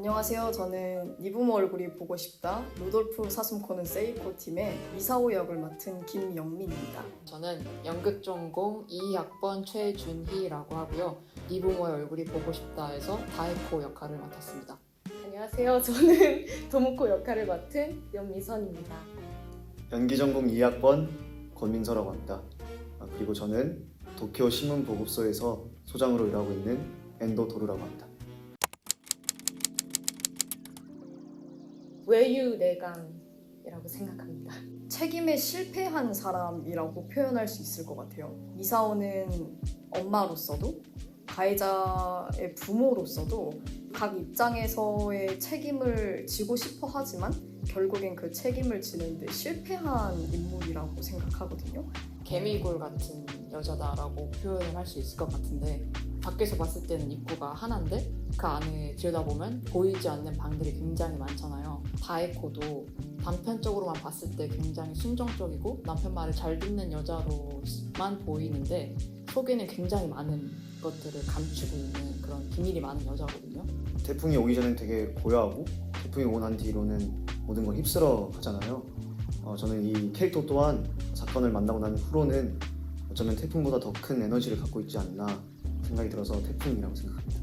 안녕하세요. 저는 니부모 얼굴이 보고 싶다 루돌프 사슴코는 세이코 팀의 이사오 역을 맡은 김영민입니다. 저는 연극 전공 2학번 최준희라고 하고요. 니부모의 얼굴이 보고 싶다에서 다에코 역할을 맡았습니다. 안녕하세요. 저는 도무코 역할을 맡은 연미선입니다. 연기 전공 2학번 권민서라고 합니다. 그리고 저는 도쿄 신문 보급소에서 소장으로 일하고 있는 엔도 도루라고 합니다. 외유내강이라고 생각합니다. 책임에 실패한 사람이라고 표현할 수 있을 것 같아요. 이사오는 엄마로서도 가해자의 부모로서도 각 입장에서의 책임을 지고 싶어 하지만 결국엔 그 책임을 지는데 실패한 인물이라고 생각하거든요. 개미굴 같은 여자다라고 표현을 할 수 있을 것 같은데 밖에서 봤을 때는 입구가 하나인데 그 안에 들여다보면 보이지 않는 방들이 굉장히 많잖아요. 다에코도 단편적으로만 봤을 때 굉장히 순정적이고 남편 말을 잘 듣는 여자로만 보이는데 속에는 굉장히 많은 것들을 감추고 있는 그런 비밀이 많은 여자거든요. 태풍이 오기 전엔 되게 고요하고 태풍이 오고 난 뒤로는 모든 걸 휩쓸어 가잖아요. 저는 이 캐릭터 또한 사건을 만나고 난 후로는 어쩌면 태풍보다 더 큰 에너지를 갖고 있지 않나 생각이 들어서 태풍이라고 생각합니다.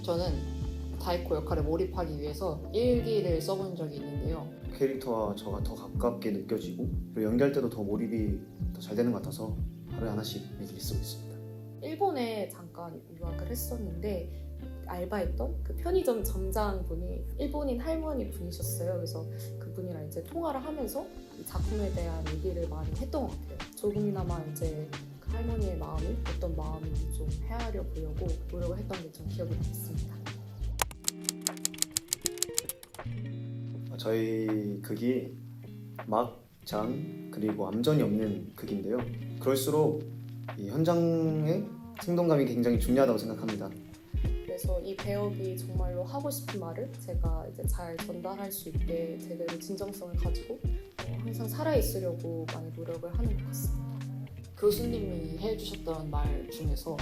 저는 다에코 역할에 몰입하기 위해서 일기를 써본 적이 있는데요. 캐릭터와 저가 더 가깝게 느껴지고 그리고 연기할 때도 더 몰입이 더 잘 되는 것 같아서 하루에 하나씩 일기를 쓰고 있습니다. 일본에 잠깐 유학을 했었는데 알바했던 그 편의점 점장분이 일본인 할머니 분이셨어요. 그래서 그분이랑 이제 통화를 하면서 이 작품에 대한 얘기를 많이 했던 것 같아요. 조금이나마 이제 그 할머니의 마음이 어떤 마음인지 좀 헤아려 보려고 노력을 했던 게 좀 기억이 남습니다. 저희 극이 막, 장, 그리고 암전이 없는 극인데요. 그럴수록 이 현장의 생동감이 굉장히 중요하다고 생각합니다. 그래서 이 배역이 정말로 하고 싶은 말을 제가 이제 잘 전달할 수 있게 제대로 진정성을 가지고 항상 살아있으려고 많이 노력을 하는 것 같습니다. 교수님이 해주셨던 말 중에서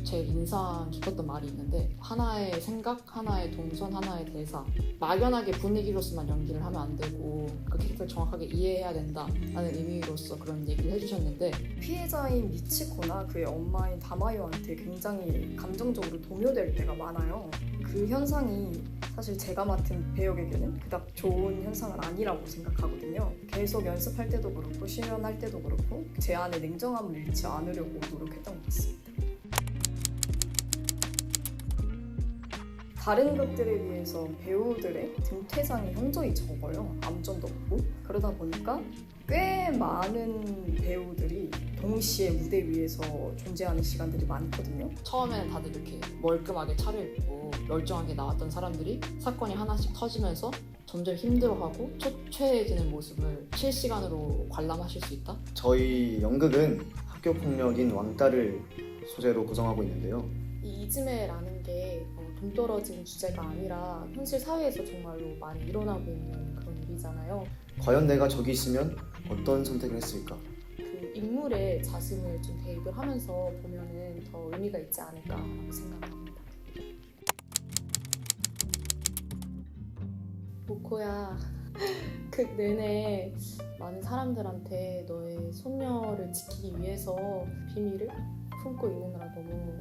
제일 인상 깊었던 말이 있는데 하나의 생각, 하나의 동선, 하나의 대사 막연하게 분위기로서만 연기를 하면 안 되고 그 캐릭터를 정확하게 이해해야 된다라는 의미로서 그런 얘기를 해주셨는데 피해자인 미치코나 그의 엄마인 다마요한테 굉장히 감정적으로 동요될 때가 많아요. 그 현상이 사실 제가 맡은 배역에게는 그닥 좋은 현상은 아니라고 생각하거든요. 계속 연습할 때도 그렇고 실현할 때도 그렇고 제 안에 냉정함을 잃지 않으려고 노력했던 것 같습니다. 다른 극들에 비해서 배우들의 등퇴장이 현저히 적어요. 암전도 없고. 그러다 보니까 꽤 많은 배우들이 동시에 무대 위에서 존재하는 시간들이 많거든요. 처음에는 다들 이렇게 멀끔하게 차려입고 멀쩡하게 나왔던 사람들이 사건이 하나씩 터지면서 점점 힘들어하고 초췌해지는 모습을 실시간으로 관람하실 수 있다? 저희 연극은 학교폭력인 왕따를 소재로 구성하고 있는데요. 이 이즈메라는 게 동떨어진 주제가 아니라 현실 사회에서 정말로 많이 일어나고 있는 그런 일이잖아요. 과연 내가 저기 있으면 어떤 선택을 했을까? 그 인물의 자신을 좀 대입을 하면서 보면은 더 의미가 있지 않을까라고 생각합니다. 모코야, 그 내내 많은 사람들한테 너의 손녀를 지키기 위해서 비밀을 품고 있느라 너무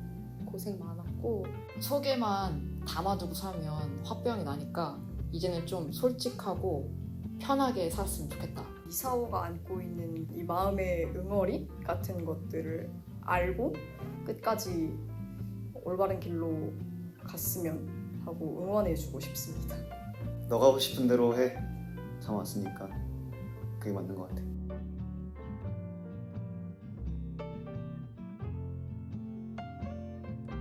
고생 많았고 속에만 담아두고 살면 화병이 나니까 이제는 좀 솔직하고 편하게 살았으면 좋겠다. 이사오가 안고 있는 이 마음의 응어리 같은 것들을 알고 끝까지 올바른 길로 갔으면 하고 응원해주고 싶습니다. 너가 하고 싶은 대로 해. 참 왔으니까 그게 맞는 것 같아.